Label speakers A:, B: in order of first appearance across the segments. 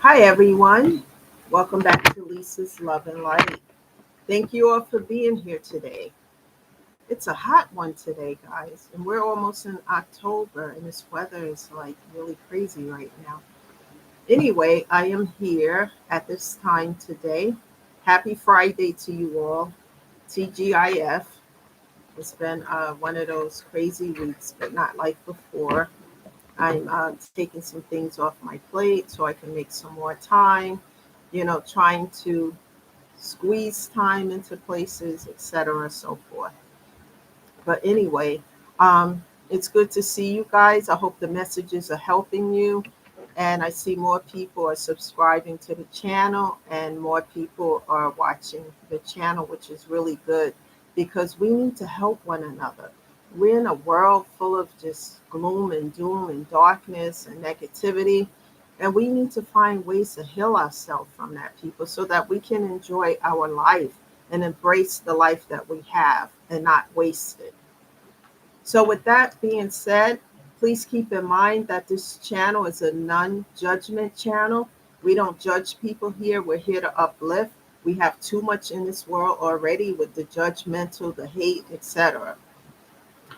A: Hi, everyone. Welcome back to Lisa's Love and Light. Thank you all for being here today. It's a hot one today, guys, and we're almost in October, and this weather is like really crazy right now. Anyway, I am here at this time today. Happy Friday to you all. TGIF. It's been one of those crazy weeks, but not like before. I'm taking some things off my plate so I can make some more time, trying to squeeze time into places, etc., so forth. But anyway, it's good to see you guys. I hope the messages are helping you. And I see more people are subscribing to the channel and more people are watching the channel, which is really good because we need to help one another. We're in a world full of just gloom and doom and darkness and negativity. And we need to find ways to heal ourselves from that, people, so that we can enjoy our life and embrace the life that we have and not waste it. So, with that being said, please keep in mind that this channel is a non judgment channel. We don't judge people here. We're here to uplift. We have too much in this world already with the judgmental, the hate, etc.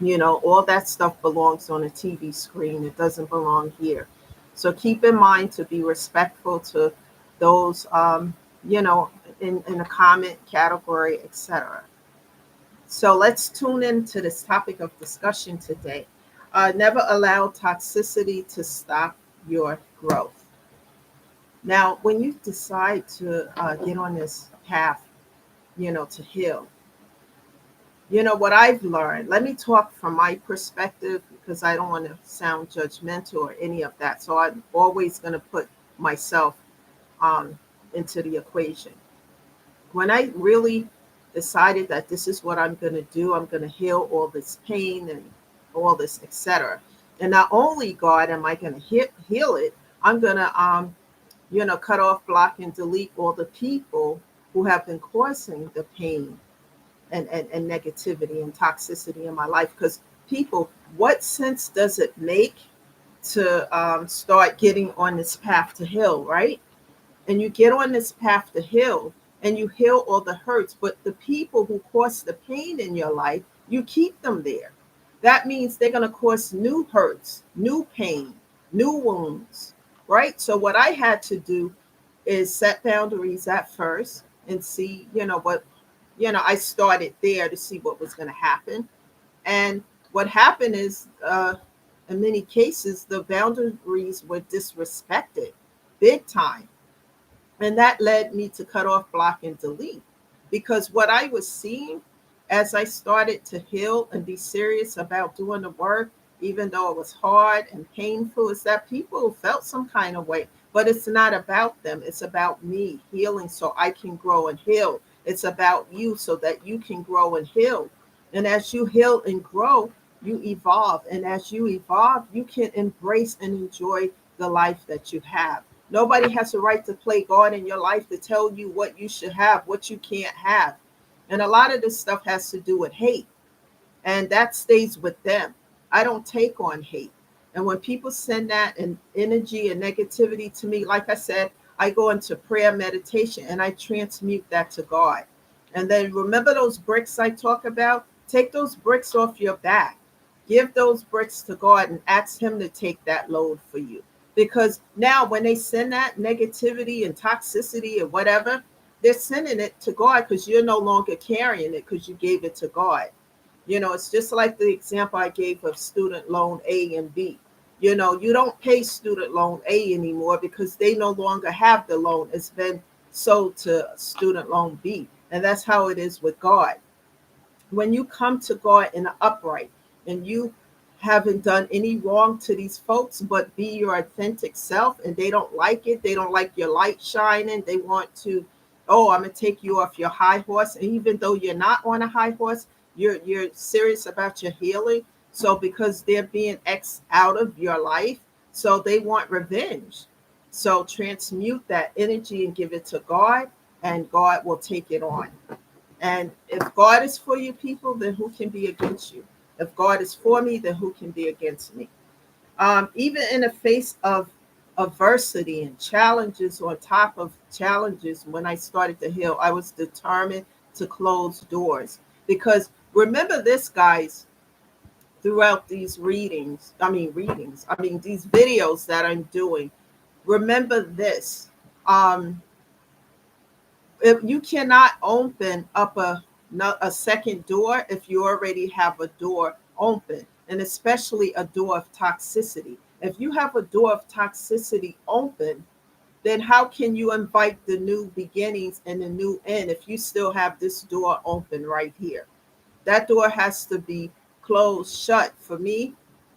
A: All that stuff belongs on a TV screen. It doesn't belong here. So keep in mind to be respectful to those, you know, in the comment category, etc. So let's tune into this topic of discussion today. Never allow toxicity to stop your growth. Now, when you decide to get on this path, to heal, what I've learned, let me talk from my perspective because I don't want to sound judgmental or any of that. So I'm always going to put myself um, into the equation. When I really decided that this is what I'm going to do, I'm going to heal all this pain and all this, etc. And not only, God, am I going to heal it, I'm going to, cut off, block, and delete all the people who have been causing the pain and negativity and toxicity in my life. Because people, what sense does it make to start getting on this path to heal, right? And you get on this path to heal and you heal all the hurts, but the people who cause the pain in your life, you keep them there. That means they're going to cause new hurts, new pain, new wounds, right? So what I had to do is set boundaries at first and see, what, I started there to see what was going to happen. And what happened is, in many cases, the boundaries were disrespected big time, and that led me to cut off, block, and delete. Because what I was seeing as I started to heal and be serious about doing the work, even though it was hard and painful, is that people felt some kind of way. But it's not about them, it's about me healing so I can grow and heal. It's about you so that you can grow and heal. And as you heal and grow, you evolve. And as you evolve, you can embrace and enjoy the life that you have. Nobody has a right to play God in your life to tell you what you should have, what you can't have. And a lot of this stuff has to do with hate, and that stays with them. I don't take on hate. And when people send that and energy and negativity to me, like I said, I go into prayer meditation and I transmute that to God. And then remember those bricks I talk about? Take those bricks off your back. Give those bricks to God and ask Him to take that load for you. Because now, when they send that negativity and toxicity or whatever, they're sending it to God because you're no longer carrying it because you gave it to God. It's just like the example I gave of student loan A and B. You don't pay student loan A anymore because they no longer have the loan. It's been sold to student loan B. And that's how it is with God. When you come to God in the upright and you haven't done any wrong to these folks, but be your authentic self, and they don't like it, they don't like your light shining, they want to, oh, I'm gonna take you off your high horse. And even though you're not on a high horse, you're serious about your healing. So because they're being X out of your life, so they want revenge. So transmute that energy and give it to God, and God will take it on. And if God is for you, people, then who can be against you? If God is for me, then who can be against me? Even in the face of adversity and challenges on top of challenges. When I started to heal, I was determined to close doors. Because remember this, guys, throughout these these videos that I'm doing, remember this. Um, if you cannot open up a second door if you already have a door open, and especially a door of toxicity. If you have a door of toxicity open, then how can you invite the new beginnings and the new end if you still have this door open right here? That door has to be closed shut. For me,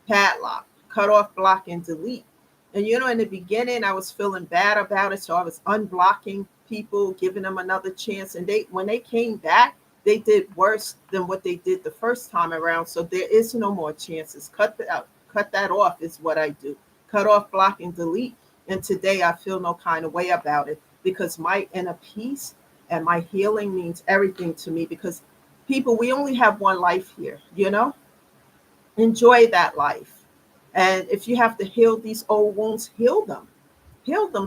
A: padlock, cut off, block, and delete. And in the beginning, I was feeling bad about it, so I was unblocking people, giving them another chance. And when they came back, they did worse than what they did the first time around. So there is no more chances. Cut that off is what I do. Cut off, block, and delete. And today, I feel no kind of way about it because my inner peace and my healing means everything to me. Because people, we only have one life here. Enjoy that life. And if you have to heal these old wounds, heal them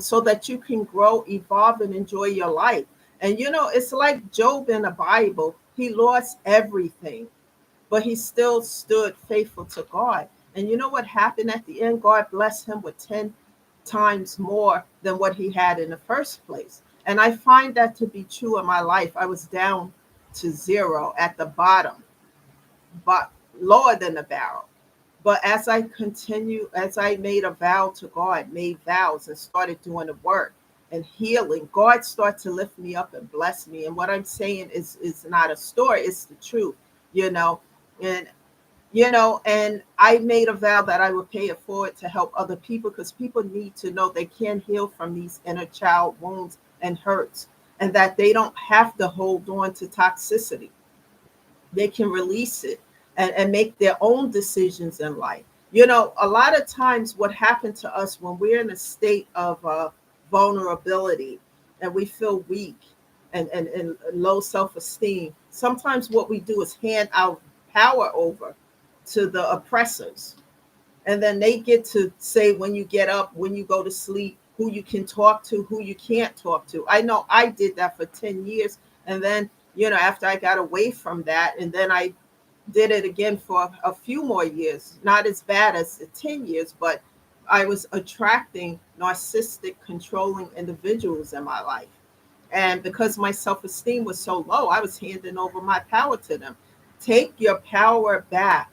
A: so that you can grow, evolve, and enjoy your life. And it's like Job in the Bible. He lost everything, but he still stood faithful to God. And you know what happened at the end? God blessed him with 10 times more than what he had in the first place. And I find that to be true in my life. I was down to zero at the bottom, but lower than the barrel. But as I made a vow to God, made vows and started doing the work and healing, God started to lift me up and bless me. And what I'm saying is not a story, it's the truth, you know. And and I made a vow that I would pay it forward to help other people, because people need to know they can heal from these inner child wounds and hurts, and that they don't have to hold on to toxicity. They can release it and make their own decisions in life. A lot of times what happened to us when we're in a state of vulnerability and we feel weak and low self-esteem, sometimes what we do is hand our power over to the oppressors. And then they get to say when you get up, when you go to sleep, who you can talk to, who you can't talk to. I know I did that for 10 years. And then, after I got away from that, and then I did it again for a few more years, not as bad as the 10 years, but I was attracting narcissistic, controlling individuals in my life. And because my self esteem was so low, I was handing over my power to them. Take your power back.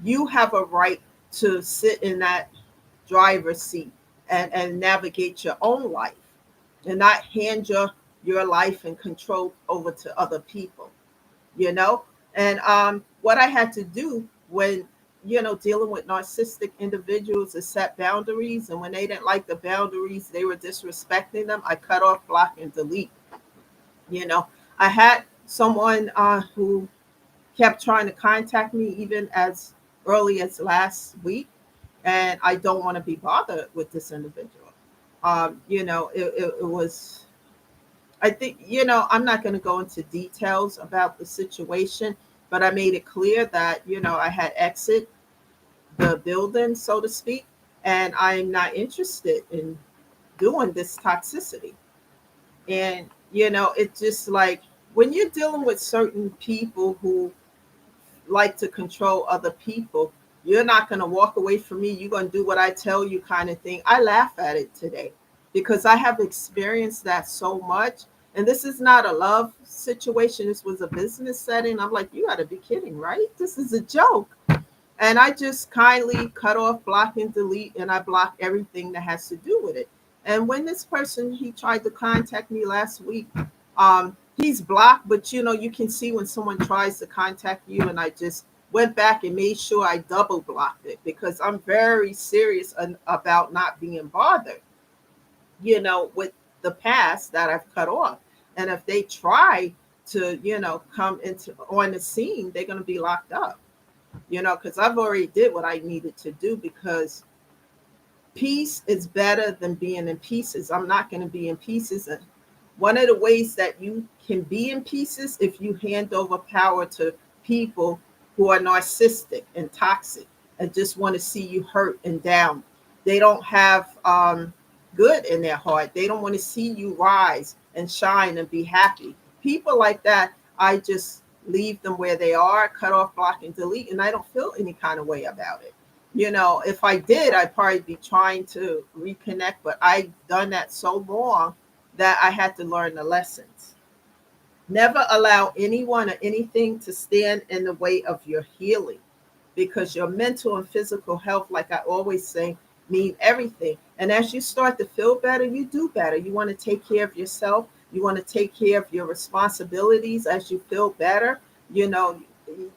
A: You have a right to sit in that driver's seat and navigate your own life, and not hand your life and control over to other people, you know? And what I had to do when, dealing with narcissistic individuals is set boundaries. And when they didn't like the boundaries, they were disrespecting them, I cut off, block, and delete. You know, I had someone who kept trying to contact me even as early as last week, and I don't want to be bothered with this individual. It was, I think, I'm not going to go into details about the situation, but I made it clear that, I had exit the building, so to speak, and I'm not interested in doing this toxicity. And, it's just like when you're dealing with certain people who like to control other people, you're not going to walk away from me. You're going to do what I tell you, kind of thing. I laugh at it today because I have experienced that so much. And this is not a love situation. This was a business setting. I'm like, you got to be kidding, right? This is a joke. And I just kindly cut off, block, and delete, and I block everything that has to do with it. And when this person, he tried to contact me last week, he's blocked, but you can see when someone tries to contact you, and I just went back and made sure I double blocked it because I'm very serious about not being bothered, with the past that I've cut off. And if they try to, come into on the scene, they're going to be locked up. Because I've already did what I needed to do, because peace is better than being in pieces. I'm not going to be in pieces. And one of the ways that you can be in pieces, if you hand over power to people who are narcissistic and toxic and just want to see you hurt and down. They don't have good in their heart. They don't want to see you rise and shine and be happy. People like that, I just leave them where they are, cut off, block, and delete, and I don't feel any kind of way about it. If I did, I'd probably be trying to reconnect, but I've done that so long that I had to learn the lessons. Never allow anyone or anything to stand in the way of your healing, because your mental and physical health, like I always say, mean everything. And as you start to feel better, you do better. You want to take care of yourself. You want to take care of your responsibilities as you feel better, you know,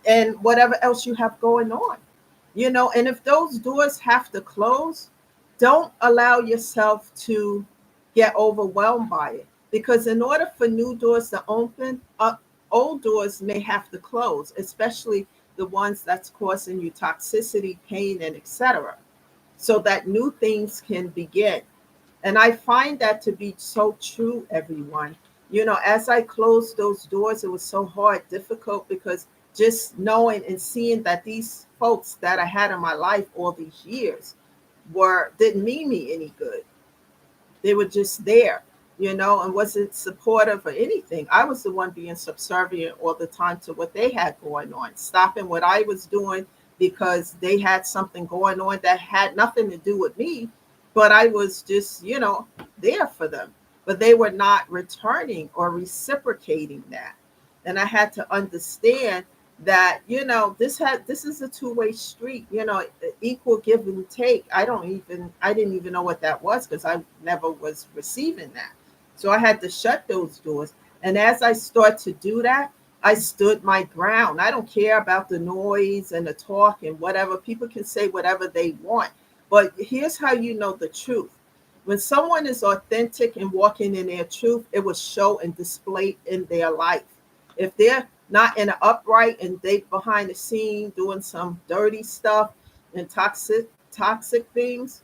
A: and whatever else you have going on. And if those doors have to close, don't allow yourself to get overwhelmed by it, because in order for new doors to open up, old doors may have to close, especially the ones that's causing you toxicity, pain, and etc., so that new things can begin. And I find that to be so true, everyone. As I closed those doors, it was so hard, difficult, because just knowing and seeing that these folks that I had in my life all these years didn't mean me any good. They were just there, and wasn't supportive or anything. I was the one being subservient all the time to what they had going on, stopping what I was doing because they had something going on that had nothing to do with me. But I was just, there for them. But they were not returning or reciprocating that. And I had to understand that, this is a two-way street, equal give and take. I didn't even know what that was, because I never was receiving that. So I had to shut those doors. And as I start to do that, I stood my ground. I don't care about the noise and the talk and whatever. People can say whatever they want. But here's how you know the truth. When someone is authentic and walking in their truth, it will show and display in their life. If they're not in an upright and they behind the scene doing some dirty stuff and toxic things,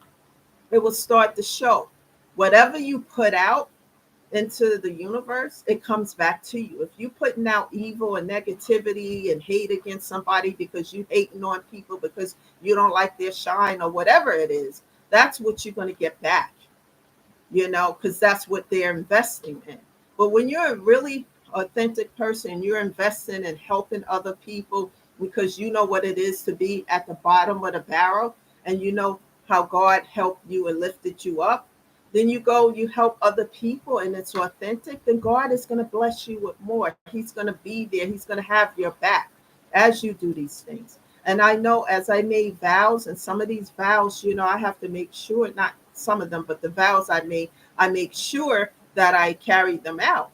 A: it will start to show. Whatever you put out into the universe, it comes back to you. If you putting out evil and negativity and hate against somebody because you hating on people because you don't like their shine or whatever it is, that's what you're going to get back, because that's what they're investing in. But when you're a really authentic person, you're investing in helping other people because you know what it is to be at the bottom of the barrel, and you know how God helped you and lifted you up. Then you go, you help other people, and it's authentic. Then God is going to bless you with more. He's going to be there. He's going to have your back as you do these things. And I know as I made vows, and some of these vows, I have to make sure, not some of them, but the vows I make sure that I carry them out,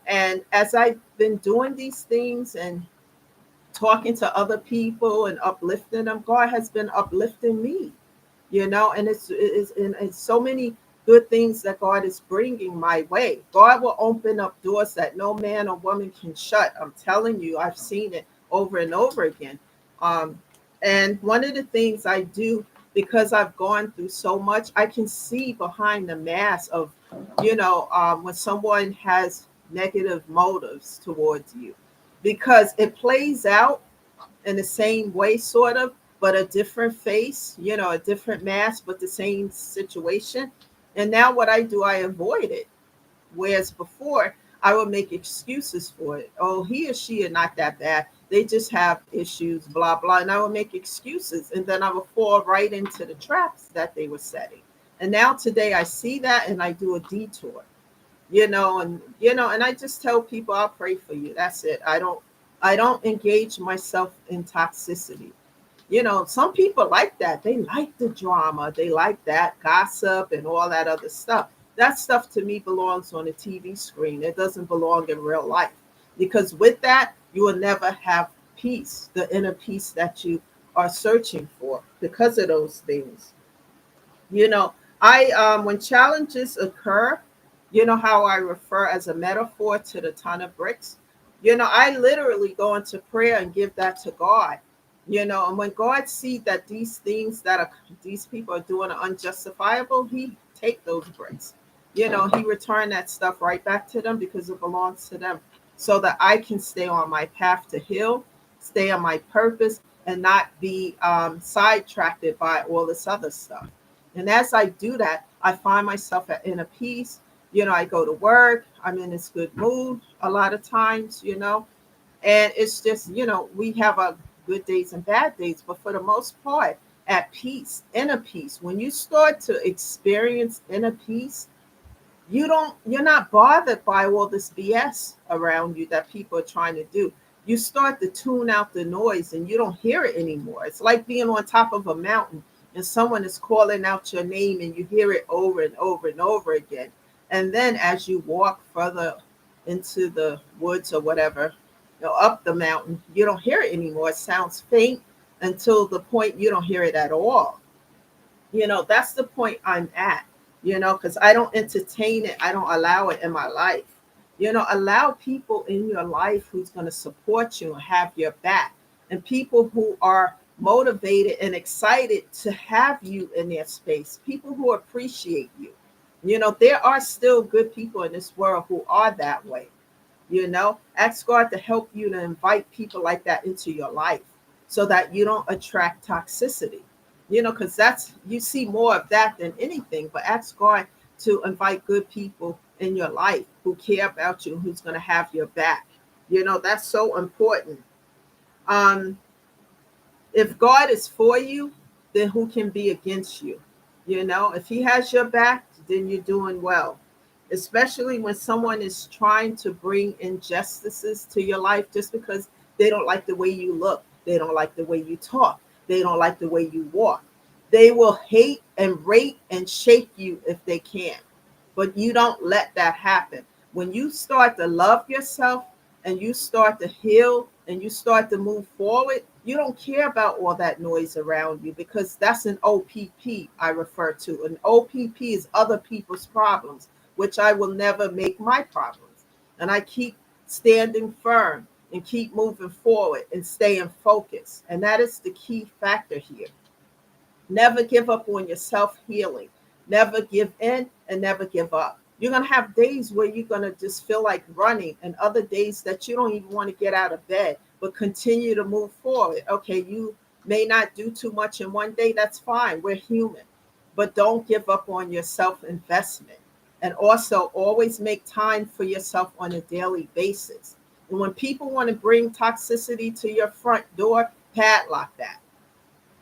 A: And as I've been doing these things and talking to other people and uplifting them, God has been uplifting me, and it's so many good things that God is bringing my way. God will open up doors that no man or woman can shut. I'm telling you, I've seen it over and over again. Um, and one of the things I do, because I've gone through so much, I can see behind the mask of, when someone has negative motives towards you, because it plays out in the same way, sort of, but a different face, a different mask, but the same situation. And now what I do, I avoid it. Whereas before, I would make excuses for it. Oh, he or she are not that bad. They just have issues, blah, blah. And I would make excuses. And then I would fall right into the traps that they were setting. And now today I see that and I do a detour, and I just tell people I'll pray for you. That's it. I don't engage myself in toxicity. Some people like that. They like the drama. They like that gossip and all that other stuff. That stuff to me belongs on a TV screen. It doesn't belong in real life. Because with that, you will never have peace, the inner peace that you are searching for because of those things. You know, I when challenges occur, how I refer as a metaphor to the ton of bricks. I literally go into prayer and give that to God. And when God sees that these things that these people are doing are unjustifiable, He take those bricks. He return that stuff right back to them because it belongs to them, so that I can stay on my path to heal, stay on my purpose, and not be sidetracked by all this other stuff. And as I do that, I find myself at inner peace. I go to work, I'm in this good mood a lot of times, and it's just, we have our good days and bad days, but for the most part, at peace, inner peace. When you start to experience inner peace, you're not bothered by all this BS around you that people are trying to do. You start to tune out the noise and you don't hear it anymore. It's like being on top of a mountain and someone is calling out your name and you hear it over and over and over again. And then as you walk further into the woods or whatever, up the mountain, you don't hear it anymore. It sounds faint until the point you don't hear it at all. That's the point I'm at, because I don't entertain it. I don't allow it in my life. Allow people in your life who's going to support you and have your back, and people who are motivated and excited to have you in their space, people who appreciate you. There are still good people in this world who are that way. Ask God to help you to invite people like that into your life so that you don't attract toxicity, because that's, you see more of that than anything. But ask God to invite good people in your life who care about you, who's going to have your back. That's so important. um if God is for you, then who can be against you? If he has your back, then you're doing well. Especially when someone is trying to bring injustices to your life just because they don't like the way you look, they don't like the way you talk, they don't like the way you walk. They will hate and rate and shake you if they can. But you don't let that happen. When you start to love yourself and you start to heal and you start to move forward, you don't care about all that noise around you, because that's an OPP I refer to. An OPP is other people's problems, which I will never make my problems. And I keep standing firm and keep moving forward and staying focused. And that is the key factor here. Never give up on your self healing. Never give in and never give up. You're going to have days where you're going to just feel like running, and other days that you don't even want to get out of bed, but continue to move forward. Okay, you may not do too much in one day. That's fine. We're human. But don't give up on your self investment. And also always make time for yourself on a daily basis. And when people want to bring toxicity to your front door, padlock that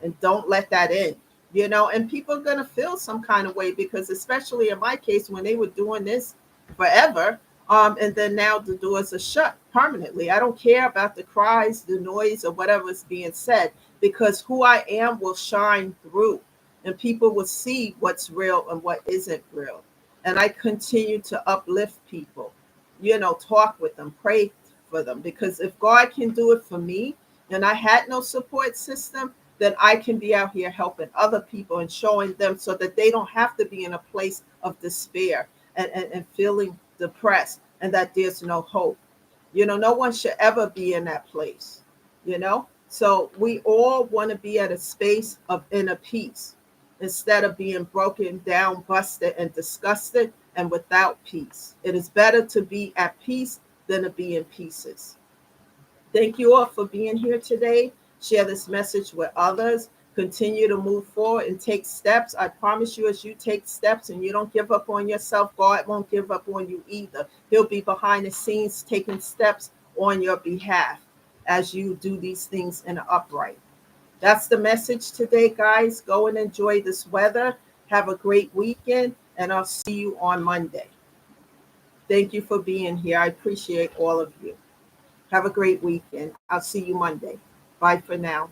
A: and don't let that in. And people are going to feel some kind of way, because especially in my case, when they were doing this forever, and then now the doors are shut permanently. I don't care about the cries, the noise, or whatever is being said, because who I am will shine through and people will see what's real and what isn't real. And I continue to uplift people, talk with them, pray for them, because if God can do it for me and I had no support system, then I can be out here helping other people and showing them so that they don't have to be in a place of despair and feeling depressed and that there's no hope. No one should ever be in that place, So we all want to be at a space of inner peace instead of being broken down, busted, and disgusted and without peace. It is better to be at peace than to be in pieces. Thank you all for being here today. Share this message with others. Continue to move forward and take steps. I promise you, as you take steps and you don't give up on yourself, God won't give up on you either. He'll be behind the scenes taking steps on your behalf as you do these things in the upright. That's the message today, guys. Go and enjoy this weather. Have a great weekend, and I'll see you on Monday. Thank you for being here. I appreciate all of you. Have a great weekend. I'll see you Monday. Bye for now.